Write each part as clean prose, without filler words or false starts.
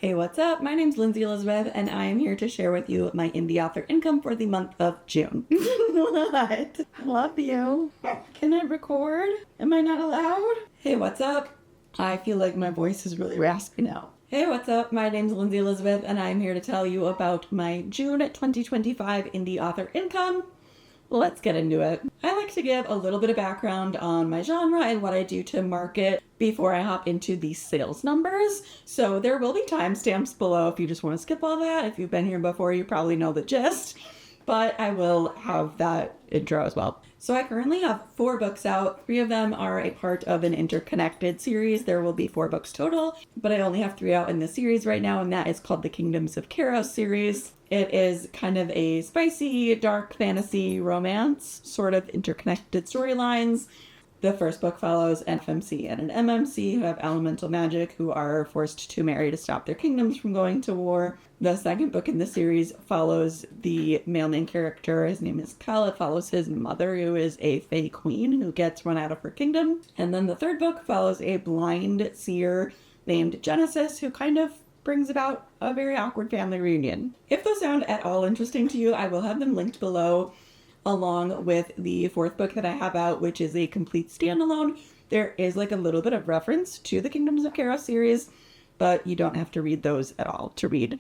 Hey, what's up? My name's Lindsay Elizabeth, and I am here to share with you my indie author income for the month of June. What? Love you. Can I record? Am I not allowed? Hey, what's up? I feel like my voice is really raspy now. Hey, what's up? My name's Lindsay Elizabeth, and I'm here to tell you about my June 2025 indie author income. Let's get into it. I like to give a little bit of background on my genre and what I do to market before I hop into the sales numbers. So there will be timestamps below if you just want to skip all that. If you've been here before, you probably know the gist, but I will have that intro as well. So I currently have 4 books out. 3 of them are a part of an interconnected series. There will be 4 books total, but I only have 3 out in the series right now, and that is called the Kingdoms of Keros series. It is kind of a spicy, dark fantasy romance, sort of interconnected storylines. The first book follows an FMC and an MMC who have elemental magic who are forced to marry to stop their kingdoms from going to war. The second book in the series follows the male main character. His name is Kel. It follows his mother, who is a fae queen who gets run out of her kingdom. And then the third book follows a blind seer named Genesis who kind of brings about a very awkward family reunion. If those sound at all interesting to you, I will have them linked below, along with the 4th book that I have out, which is a complete standalone. There is like a little bit of reference to the Kingdoms of Keros series, but you don't have to read those at all to read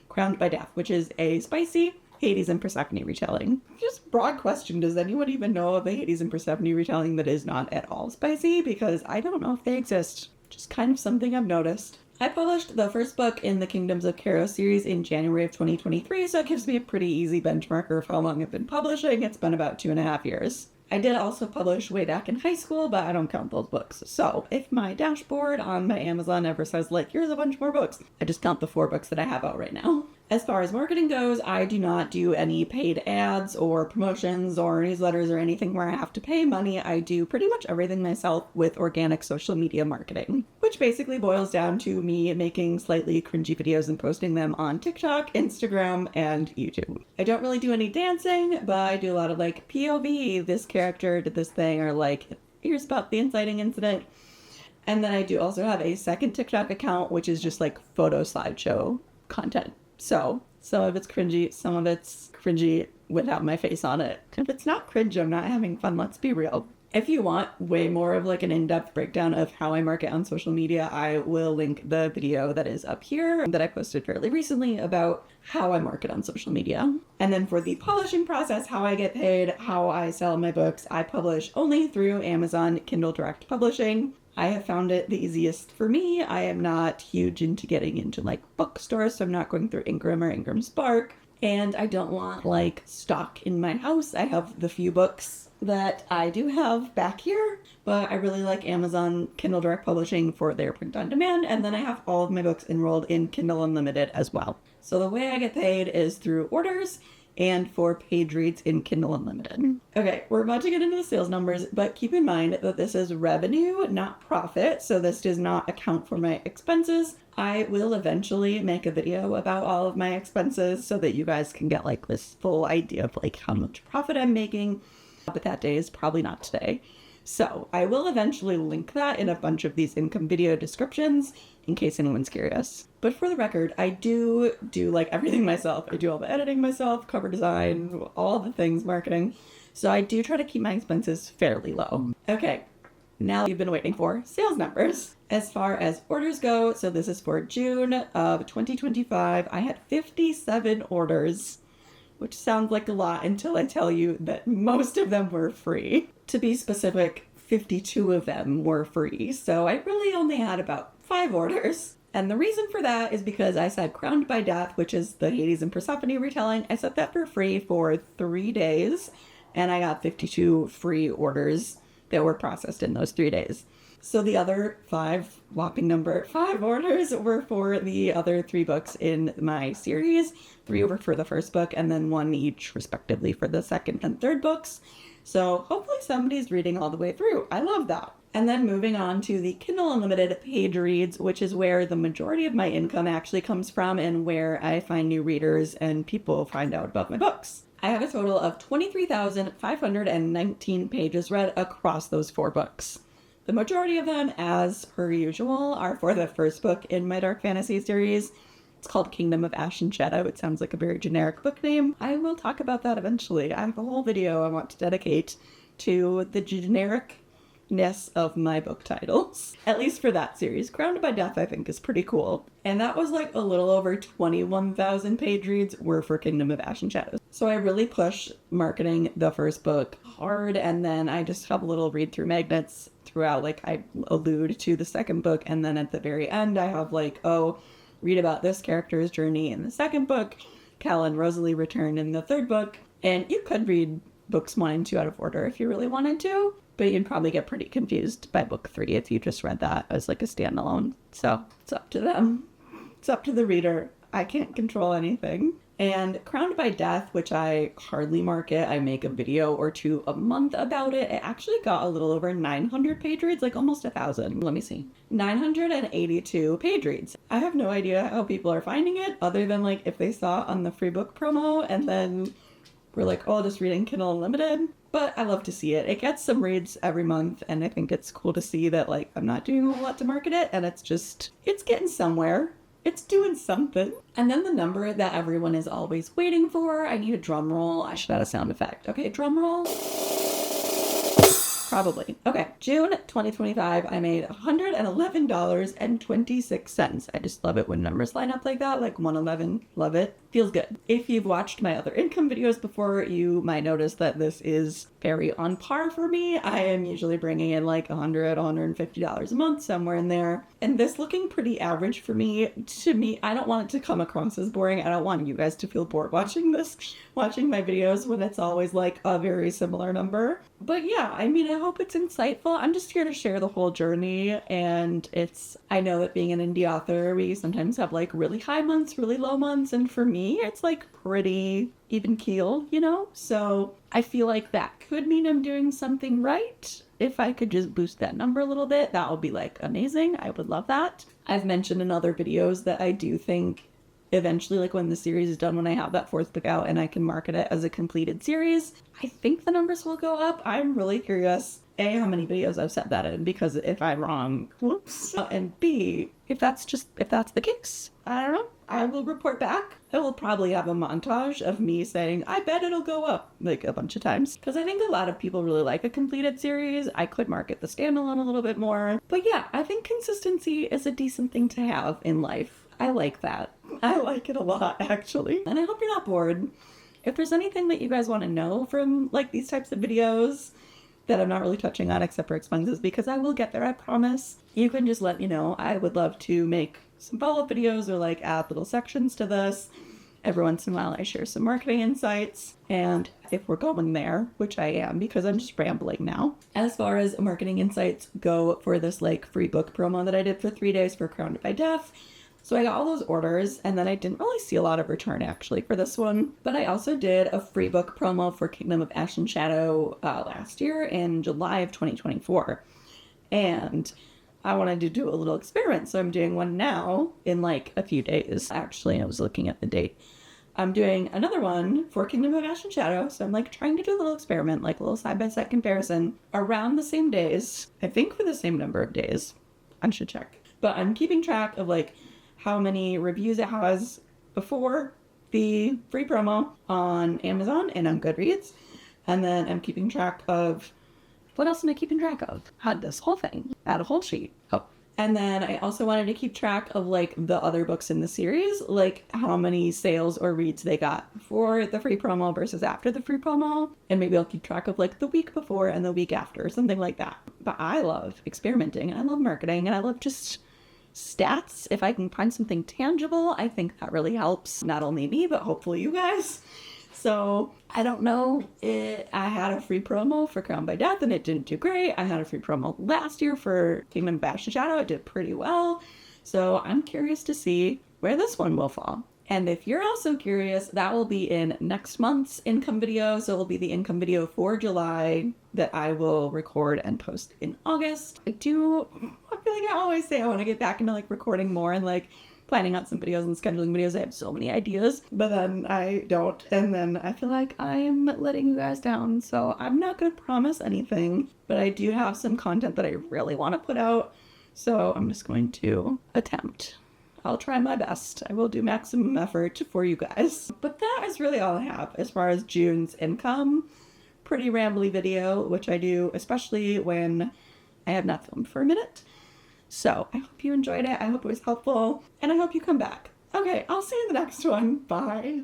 Crowned by Death, which is a spicy Hades and Persephone retelling. Just broad question, does anyone even know of a Hades and Persephone retelling that is not at all spicy? Because I don't know if they exist. Just kind of something I've noticed. I published the first book in the Kingdoms of Keros series in January of 2023, so it gives me a pretty easy benchmarker of how long I've been publishing. It's been about 2.5 years. I did also publish way back in high school, but I don't count those books. So if my dashboard on my Amazon ever says, like, here's a bunch more books, I just count the 4 books that I have out right now. As far as marketing goes, I do not do any paid ads or promotions or newsletters or anything where I have to pay money. I do pretty much everything myself with organic social media marketing, which basically boils down to me making slightly cringy videos and posting them on TikTok, Instagram, and YouTube. I don't really do any dancing, but I do a lot of like POV, this character did this thing, or like, here's about the inciting incident. And then I do also have a second TikTok account, which is just like photo slideshow content. So some of it's cringy, some of it's cringy without my face on it. If it's not cringe, I'm not having fun, let's be real. If you want way more of like an in-depth breakdown of how I market on social media, I will link the video that is up here that I posted fairly recently about how I market on social media. And then for the publishing process, how I get paid, how I sell my books, I publish only through Amazon Kindle Direct Publishing. I have found it the easiest for me. I am not huge into getting into like bookstores, so I'm not going through Ingram or Ingram Spark. And I don't want like stock in my house. I have the few books that I do have back here, but I really like Amazon Kindle Direct Publishing for their print on demand. And then I have all of my books enrolled in Kindle Unlimited as well. So the way I get paid is through orders and for page reads in Kindle Unlimited. Okay, we're about to get into the sales numbers, but keep in mind that this is revenue, not profit, so this does not account for my expenses. I will eventually make a video about all of my expenses so that you guys can get like this full idea of like how much profit I'm making, but that day is probably not today. So I will eventually link that in a bunch of these income video descriptions in case anyone's curious. But for the record, I do like everything myself. I do all the editing myself, cover design, all the things, marketing. So I do try to keep my expenses fairly low. Okay, now you've been waiting for sales numbers. As far as orders go, so this is for June of 2025, I had 57 orders, which sounds like a lot until I tell you that most of them were free. To be specific, 52 of them were free, so I really only had about 5 orders. And the reason for that is because I said Crowned by Death, which is the Hades and Persephone retelling, I set that for free for 3 days, and I got 52 free orders that were processed in those 3 days. So the other 5, whopping number 5 orders were for the other 3 books in my series. 3 were for the first book, and then 1 each respectively for the second and third books. So hopefully somebody's reading all the way through. I love that. And then moving on to the Kindle Unlimited page reads, which is where the majority of my income actually comes from and where I find new readers and people find out about my books. I have a total of 23,519 pages read across those 4 books. The majority of them, as per usual, are for the first book in my dark fantasy series. It's called Kingdom of Ash and Shadow. It sounds like a very generic book name. I will talk about that eventually. I have a whole video I want to dedicate to the genericness of my book titles. At least for that series. Crowned by Death, I think, is pretty cool. And that was like a little over 21,000 page reads were for Kingdom of Ash and Shadows. So I really push marketing the first book hard, and then I just have little read-through magnets throughout. Like, I allude to the second book, and then at the very end I have like, oh, read about this character's journey in the second book. Cal and Rosalie return in the third book. And you could read books 1 and 2 out of order if you really wanted to, but you'd probably get pretty confused by book 3 if you just read that as like a standalone. So it's up to them. It's up to the reader. I can't control anything. And Crowned by Death, which I hardly market, I make a video or 2 a month about it. It actually got a little over 900 page reads, like almost 1,000. Let me see. 982 page reads. I have no idea how people are finding it, other than like if they saw it on the free book promo and then we're like, oh, just reading Kindle Unlimited. But I love to see it. It gets some reads every month, and I think it's cool to see that like I'm not doing a whole lot to market it, and it's getting somewhere. It's doing something. And then the number that everyone is always waiting for. I need a drum roll. I should add a sound effect. Okay, drum roll. Probably. Okay, June 2025, I made $111.26. I just love it when numbers line up like that, like 111. Love it. Feels good. If you've watched my other income videos before, you might notice that this is very on par for me. I am usually bringing in like $100, $150 a month, somewhere in there. And this looking pretty average for me. To me, I don't want it to come across as boring. I don't want you guys to feel bored watching this, watching my videos when it's always like a very similar number. But yeah, I mean, I hope it's insightful. I'm just here to share the whole journey. And I know that being an indie author, we sometimes have like really high months, really low months. And for me, it's like pretty even keel, you know? So I feel like that could mean I'm doing something right. If I could just boost that number a little bit, that would be like amazing. I would love that. I've mentioned in other videos that I do think eventually, like when the series is done, when I have that 4th book out and I can market it as a completed series, I think the numbers will go up. I'm really curious, A, how many videos I've said that in, because if I'm wrong, whoops. And B, if that's the case, I don't know. I will report back. I will probably have a montage of me saying, I bet it'll go up, like a bunch of times. Because I think a lot of people really like a completed series. I could market the standalone a little bit more. But yeah, I think consistency is a decent thing to have in life. I like that. I like it a lot, actually. And I hope you're not bored. If there's anything that you guys want to know from like these types of videos that I'm not really touching on except for expenses, because I will get there, I promise, you can just let me know. I would love to make some follow-up videos or like add little sections to this. Every once in a while I share some marketing insights, and if we're going there, which I am because I'm just rambling now. As far as marketing insights go for this like free book promo that I did for 3 days for Crowned by Death, so I got all those orders, and then I didn't really see a lot of return actually for this one. But I also did a free book promo for Kingdom of Ash and Shadow last year in July of 2024. And I wanted to do a little experiment, so I'm doing one now in like a few days. Actually, I was looking at the date. I'm doing another one for Kingdom of Ash and Shadow, so I'm like trying to do a little experiment, like a little side-by-side comparison around the same days. I think for the same number of days. I should check. But I'm keeping track of like how many reviews it has before the free promo on Amazon and on Goodreads. And then I'm keeping track of, what else am I keeping track of? Had this whole thing, add a whole sheet. Oh. And then I also wanted to keep track of like the other books in the series, like how many sales or reads they got before the free promo versus after the free promo. And maybe I'll keep track of like the week before and the week after, something like that. But I love experimenting and I love marketing and I love just stats. If I can find something tangible, I think that really helps not only me, but hopefully you guys. So I don't know. I had a free promo for Crowned by Death and it didn't do great. I had a free promo last year for Kingdom of Ash and Shadow. It did pretty well. So I'm curious to see where this one will fall. And if you're also curious, that will be in next month's income video. So it'll be the income video for July that I will record and post in August. I feel like I always say I want to get back into like recording more and like planning out some videos and scheduling videos. I have so many ideas, but then I don't. And then I feel like I'm letting you guys down. So I'm not going to promise anything, but I do have some content that I really want to put out. So I'm just going to attempt. I'll try my best. I will do maximum effort for you guys. But that is really all I have as far as June's income. Pretty rambly video, which I do especially when I have not filmed for a minute. So I hope you enjoyed it. I hope it was helpful, and I hope you come back. Okay, I'll see you in the next one. Bye.